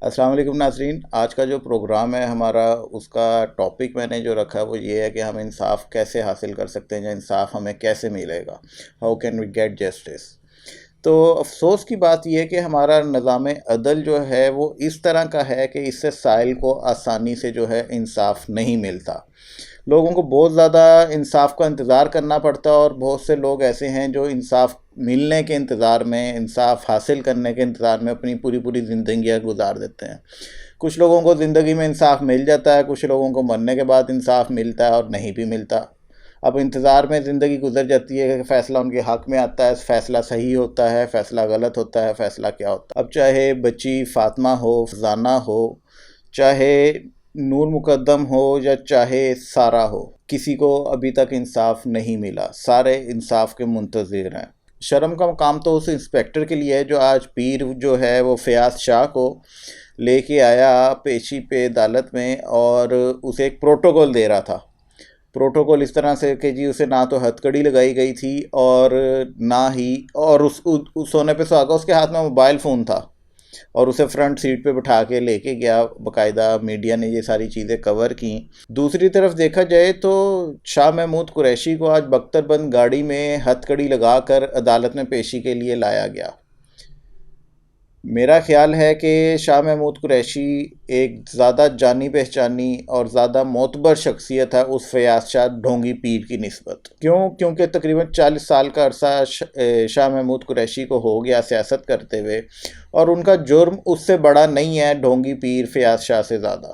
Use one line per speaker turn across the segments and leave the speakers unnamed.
السلام علیکم ناظرین، آج کا جو پروگرام ہے ہمارا، اس کا ٹاپک میں نے جو رکھا ہے وہ یہ ہے کہ ہم انصاف کیسے حاصل کر سکتے ہیں یا انصاف ہمیں کیسے ملے گا، how can we get justice. تو افسوس کی بات یہ ہے کہ ہمارا نظام عدل جو ہے وہ اس طرح کا ہے کہ اس سے سائل کو آسانی سے جو ہے انصاف نہیں ملتا۔ لوگوں کو بہت زیادہ انصاف کا انتظار کرنا پڑتا ہے، اور بہت سے لوگ ایسے ہیں جو انصاف ملنے کے انتظار میں، انصاف حاصل کرنے کے انتظار میں اپنی پوری پوری زندگیاں گزار دیتے ہیں۔ کچھ لوگوں کو زندگی میں انصاف مل جاتا ہے، کچھ لوگوں کو مرنے کے بعد انصاف ملتا ہے اور نہیں بھی ملتا۔ اب انتظار میں زندگی گزر جاتی ہے کہ فیصلہ ان کے حق میں آتا ہے، فیصلہ صحیح ہوتا ہے، فیصلہ غلط ہوتا ہے، فیصلہ کیا ہوتا ہے۔ اب چاہے بچی فاطمہ ہو، فزانہ ہو، چاہے نور مقدم ہو یا چاہے سارہ ہو، کسی کو ابھی تک انصاف نہیں ملا، سارے انصاف کے منتظر ہیں۔ شرم کا مقام تو اس انسپیکٹر کے لیے ہے جو آج پیر جو ہے وہ فیاض شاہ کو لے کے آیا پیشی پہ عدالت میں، اور اسے ایک پروٹوکول دے رہا تھا۔ پروٹوکول اس طرح سے کہ جی اسے نہ تو ہتھ کڑی لگائی گئی تھی اور نہ ہی، اور اس سونے پہ سہاگا، اس کے ہاتھ میں موبائل فون تھا، اور اسے فرنٹ سیٹ پہ بٹھا کے لے کے گیا۔ باقاعدہ میڈیا نے یہ ساری چیزیں کور کی۔ دوسری طرف دیکھا جائے تو شاہ محمود قریشی کو آج بختر بند گاڑی میں ہتھ کڑی لگا کر عدالت میں پیشی کے لیے لایا گیا۔ میرا خیال ہے کہ شاہ محمود قریشی ایک زیادہ جانی پہچانی اور زیادہ معتبر شخصیت ہے اس فیاض شاہ ڈھونگی پیر کی نسبت۔ کیونکہ تقریباً 40 سال کا عرصہ شاہ محمود قریشی کو ہو گیا سیاست کرتے ہوئے، اور ان کا جرم اس سے بڑا نہیں ہے ڈھونگی پیر فیاض شاہ سے زیادہ۔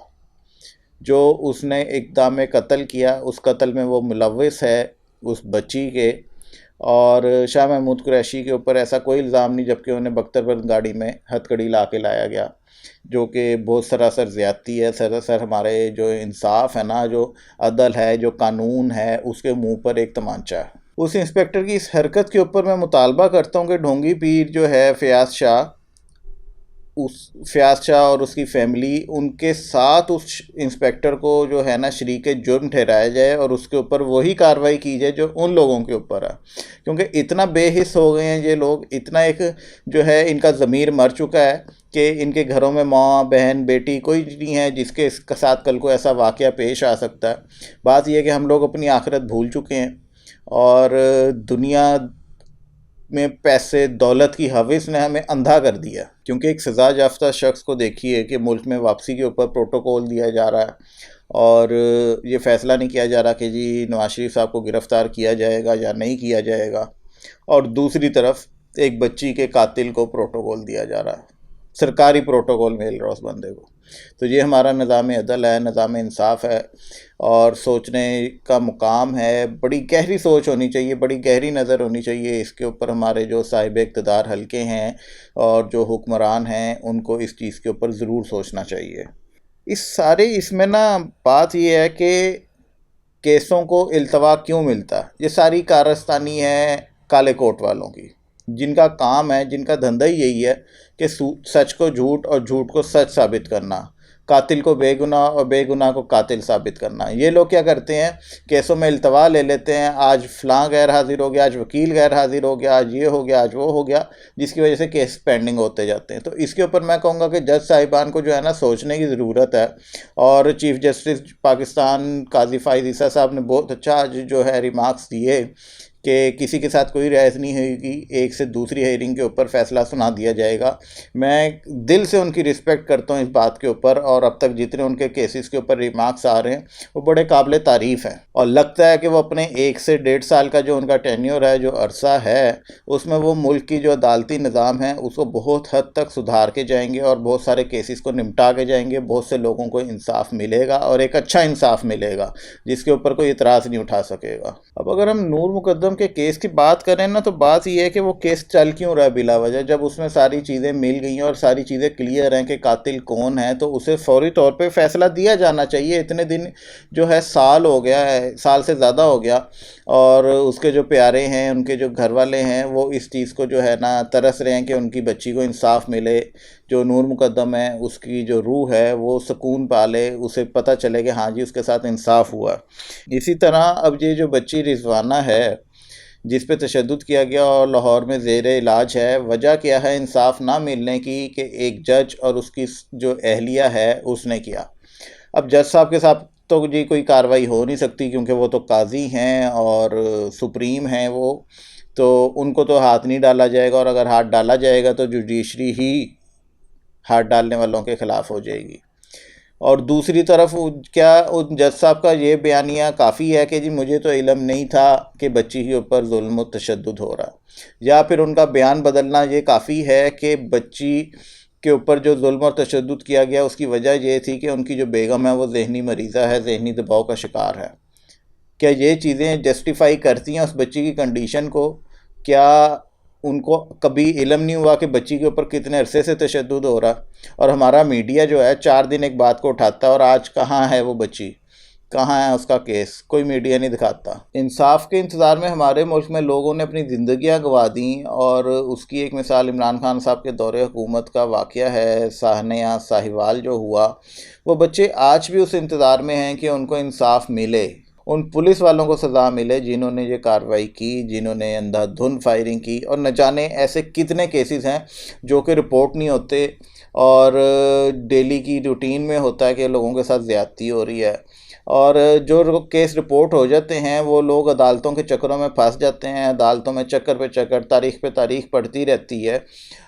جو اس نے اقدام قتل کیا، اس قتل میں وہ ملوث ہے اس بچی کے، اور شاہ محمود قریشی کے اوپر ایسا کوئی الزام نہیں، جبکہ انہیں بختر بند گاڑی میں ہتھ کڑی لا کے لایا گیا، جو کہ بہت سراسر زیادتی ہے۔ سراسر ہمارے جو انصاف ہے نا، جو عدل ہے، جو قانون ہے، اس کے منہ پر ایک تمانچہ ہے۔ اس انسپیکٹر کی اس حرکت کے اوپر میں مطالبہ کرتا ہوں کہ ڈھونگی پیر جو ہے فیاض شاہ اور اس کی فیملی، ان کے ساتھ اس انسپیکٹر کو جو ہے نا شریک جرم ٹھہرایا جائے، اور اس کے اوپر وہی کارروائی کی جائے جو ان لوگوں کے اوپر ہے۔ کیونکہ اتنا بے حس ہو گئے ہیں یہ لوگ، اتنا ایک جو ہے ان کا ضمیر مر چکا ہے کہ ان کے گھروں میں ماں، بہن، بیٹی کوئی نہیں ہے جس کے ساتھ کل کو ایسا واقعہ پیش آ سکتا ہے۔ بات یہ ہے کہ ہم لوگ اپنی آخرت بھول چکے ہیں، اور دنیا میں پیسے دولت کی ہوس نے ہمیں اندھا کر دیا۔ کیونکہ ایک سزا یافتہ شخص کو دیکھیے کہ ملک میں واپسی کے اوپر پروٹوکول دیا جا رہا ہے، اور یہ فیصلہ نہیں کیا جا رہا کہ جی نواز شریف صاحب کو گرفتار کیا جائے گا یا نہیں کیا جائے گا، اور دوسری طرف ایک بچی کے قاتل کو پروٹوکول دیا جا رہا ہے، سرکاری پروٹوکول مل رہا ہے اس بندے کو۔ تو یہ ہمارا نظام عدل ہے، نظام انصاف ہے، اور سوچنے کا مقام ہے۔ بڑی گہری سوچ ہونی چاہیے، بڑی گہری نظر ہونی چاہیے اس کے اوپر۔ ہمارے جو صاحب اقتدار حلقے ہیں اور جو حکمران ہیں، ان کو اس چیز کے اوپر ضرور سوچنا چاہیے۔ اس میں نا بات یہ ہے کہ کیسوں کو التوا کیوں ملتا ہے؟ یہ ساری کارستانی ہے کالے کوٹ والوں کی، جن کا کام ہے، جن کا دھندہ ہی یہی ہے کہ سچ کو جھوٹ اور جھوٹ کو سچ ثابت کرنا، قاتل کو بے گناہ اور بے گناہ کو قاتل ثابت کرنا۔ یہ لوگ کیا کرتے ہیں، کیسوں میں التوا لے لیتے ہیں، آج فلاں غیر حاضر ہو گیا، آج وکیل غیر حاضر ہو گیا، آج یہ ہو گیا، آج وہ ہو گیا، جس کی وجہ سے کیس پینڈنگ ہوتے جاتے ہیں۔ تو اس کے اوپر میں کہوں گا کہ جج صاحبان کو جو ہے نا سوچنے کی ضرورت ہے، اور چیف جسٹس پاکستان قاضی فائز عیسیٰ صاحب نے بہت اچھا آج جو ہے ریمارکس دیے کہ کسی کے ساتھ کوئی رعایت نہیں ہوئے گی، ایک سے دوسری ہیئرنگ کے اوپر فیصلہ سنا دیا جائے گا۔ میں دل سے ان کی رسپیکٹ کرتا ہوں اس بات کے اوپر، اور اب تک جتنے ان کے کیسز کے اوپر ریمارکس آ رہے ہیں وہ بڑے قابل تعریف ہیں، اور لگتا ہے کہ وہ اپنے 1 سے 1.5 سال کا جو ان کا ٹینیور ہے، جو عرصہ ہے، اس میں وہ ملک کی جو عدالتی نظام ہے اس کو بہت حد تک سدھار کے جائیں گے، اور بہت سارے کیسز کو نمٹا کے جائیں گے۔ بہت سے لوگوں کو انصاف ملے گا، اور ایک اچھا انصاف ملے گا جس کے اوپر کوئی اعتراض نہیں اٹھا سکے گا۔ اب اگر ہم نور مقدم کے کیس کی بات کریں نا، تو بات یہ ہے کہ وہ کیس چل کیوں رہا ہے بلا وجہ، جب اس میں ساری چیزیں مل گئی ہیں اور ساری چیزیں کلیئر ہیں کہ قاتل کون ہے، تو اسے فوری طور پہ فیصلہ دیا جانا چاہیے۔ اتنے دن جو ہے، سال ہو گیا ہے، سال سے زیادہ ہو گیا، اور اس کے جو پیارے ہیں، ان کے جو گھر والے ہیں، وہ اس چیز کو جو ہے نا ترس رہے ہیں کہ ان کی بچی کو انصاف ملے، جو نور مقدم ہے اس کی جو روح ہے وہ سکون پالے، اسے پتہ چلے کہ ہاں جی اس کے ساتھ انصاف ہوا۔ اسی طرح اب یہ جو بچی رضوانہ ہے، جس پہ تشدد کیا گیا اور لاہور میں زیر علاج ہے، وجہ کیا ہے انصاف نہ ملنے کی کہ ایک جج اور اس کی جو اہلیہ ہے اس نے کیا۔ اب جج صاحب کے ساتھ تو جی کوئی کارروائی ہو نہیں سکتی کیونکہ وہ تو قاضی ہیں اور سپریم ہیں، وہ تو ان کو تو ہاتھ نہیں ڈالا جائے گا، اور اگر ہاتھ ڈالا جائے گا تو جوڈیشری ہی ہاتھ ڈالنے والوں کے خلاف ہو جائے گی۔ اور دوسری طرف کیا ان جج صاحب کا یہ بیانیہ کافی ہے کہ جی مجھے تو علم نہیں تھا کہ بچی کے اوپر ظلم و تشدد ہو رہا، یا پھر ان کا بیان بدلنا یہ کافی ہے کہ بچی کے اوپر جو ظلم اور تشدد کیا گیا اس کی وجہ یہ تھی کہ ان کی جو بیگم ہے وہ ذہنی مریضہ ہے، ذہنی دباؤ کا شکار ہے؟ کیا یہ چیزیں جسٹیفائی کرتی ہیں اس بچی کی کنڈیشن کو؟ کیا ان کو کبھی علم نہیں ہوا کہ بچی کے اوپر کتنے عرصے سے تشدد ہو رہا؟ اور ہمارا میڈیا جو ہے 4 دن ایک بات کو اٹھاتا ہے، اور آج کہاں ہے وہ بچی، کہاں ہے اس کا کیس؟ کوئی میڈیا نہیں دکھاتا۔ انصاف کے انتظار میں ہمارے ملک میں لوگوں نے اپنی زندگیاں گنوا دیں، اور اس کی ایک مثال عمران خان صاحب کے دور حکومت کا واقعہ ہے، سانحہ ساہیوال جو ہوا۔ وہ بچے آج بھی اس انتظار میں ہیں کہ ان کو انصاف ملے، ان پولیس والوں کو سزا ملے جنہوں نے یہ کارروائی کی، جنہوں نے اندھا دھند فائرنگ کی، اور نہ جانے ایسے کتنے کیسز ہیں جو کہ رپورٹ نہیں ہوتے، اور ڈیلی کی روٹین میں ہوتا ہے کہ لوگوں کے ساتھ زیادتی ہو رہی ہے، اور جو کیس رپورٹ ہو جاتے ہیں وہ لوگ عدالتوں کے چکروں میں پھنس جاتے ہیں، عدالتوں میں چکر پہ چکر، تاریخ پہ تاریخ پڑتی رہتی ہے،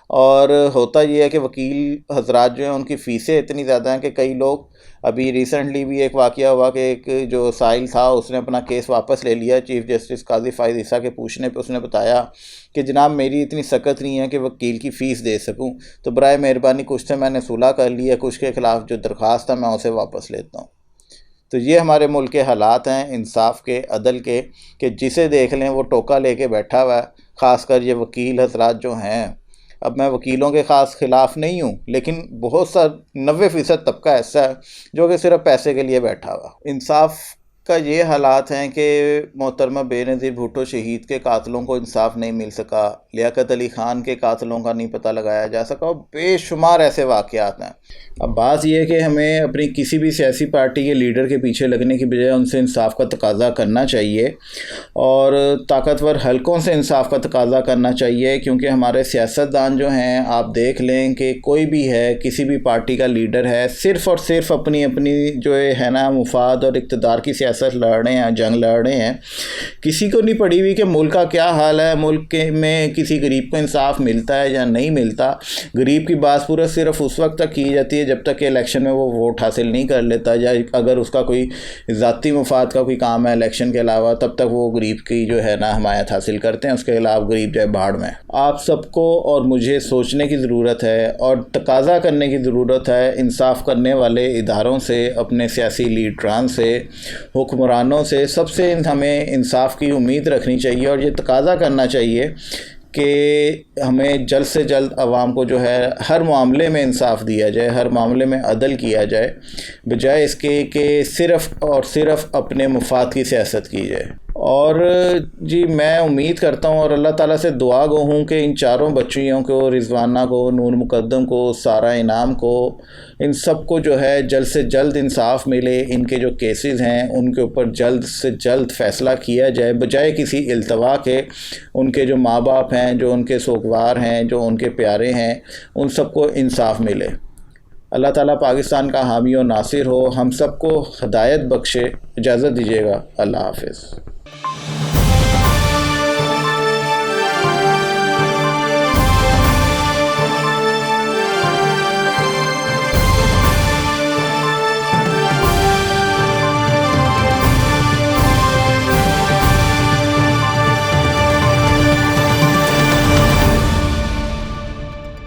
اور ہوتا یہ ہے کہ وکیل حضرات جو ہیں ان کی فیسیں اتنی زیادہ ہیں کہ کئی لوگ، ابھی ریسنٹلی بھی ایک واقعہ ہوا کہ ایک جو سائل تھا اس نے اپنا کیس واپس لے لیا چیف جسٹس قاضی فائز عیسیٰ کے پوچھنے پہ۔ اس نے بتایا کہ جناب میری اتنی سکت نہیں ہے کہ وکیل کی فیس دے سکوں، تو برائے مہربانی کچھ سے میں نے صلح کر لی ہے، کچھ کے خلاف جو درخواست تھا میں اسے واپس لیتا ہوں۔ تو یہ ہمارے ملک کے حالات ہیں انصاف کے، عدل کے، کہ جسے دیکھ لیں وہ ٹوکا لے کے بیٹھا ہوا ہے، خاص کر یہ وکیل حضرات جو ہیں۔ اب میں وکیلوں کے خاص خلاف نہیں ہوں، لیکن بہت سا 90% طبقہ ایسا ہے جو کہ صرف پیسے کے لیے بیٹھا ہوا۔ انصاف کا یہ حالات ہیں کہ محترمہ بے نظیر بھٹو شہید کے قاتلوں کو انصاف نہیں مل سکا، لیاقت علی خان کے قاتلوں کا نہیں پتہ لگایا جا سکا، اور بے شمار ایسے واقعات ہیں۔ اب بات یہ ہے کہ ہمیں اپنی کسی بھی سیاسی پارٹی کے لیڈر کے پیچھے لگنے کی بجائے ان سے انصاف کا تقاضا کرنا چاہیے، اور طاقتور حلقوں سے انصاف کا تقاضا کرنا چاہیے، کیونکہ ہمارے سیاستدان جو ہیں آپ دیکھ لیں کہ کوئی بھی ہے، کسی بھی پارٹی کا لیڈر ہے، صرف اور صرف اپنی جو ہے نا مفاد اور اقتدار کی سیاست لڑ رہے ہیں، جنگ لڑ رہے ہیں۔ کسی کو نہیں پڑی ہوئی کہ ملک کا کیا حال ہے، ملک میں کسی غریب کو انصاف ملتا ہے یا نہیں ملتا۔ غریب کی بات پورا صرف اس وقت تک کی جاتی ہے جب تک کہ الیکشن میں وہ ووٹ حاصل نہیں کر لیتا، یا اگر اس کا کوئی ذاتی مفاد کا کوئی کام ہے الیکشن کے علاوہ، تب تک وہ غریب کی جو ہے نا حمایت حاصل کرتے ہیں، اس کے خلاف غریب جائے بھاڑ میں۔ آپ سب کو اور مجھے سوچنے کی ضرورت ہے اور تقاضا کرنے کی ضرورت ہے انصاف کرنے والے اداروں سے، اپنے سیاسی لیڈران سے، حکمرانوں سے، سب سے ہمیں انصاف کی امید رکھنی چاہیے، اور یہ تقاضا کرنا چاہیے کہ ہمیں جلد سے جلد عوام کو جو ہے ہر معاملے میں انصاف دیا جائے، ہر معاملے میں عدل کیا جائے، بجائے اس کے کہ صرف اور صرف اپنے مفاد کی سیاست کی جائے۔ اور جی میں امید کرتا ہوں اور اللہ تعالیٰ سے دعا گو ہوں کہ ان چاروں بچیوں کو، رضوانہ کو، نور مقدم کو، سارہ انعام کو، ان سب کو جو ہے جلد سے جلد انصاف ملے، ان کے جو کیسز ہیں ان کے اوپر جلد سے جلد فیصلہ کیا جائے، بجائے کسی التوا کے۔ ان کے جو ماں باپ ہیں، جو ان کے سوگوار ہیں، جو ان کے پیارے ہیں، ان سب کو انصاف ملے۔ اللہ تعالیٰ پاکستان کا حامی و ناصر ہو، ہم سب کو ہدایت بخشے۔ اجازت دیجیے گا، اللہ حافظ۔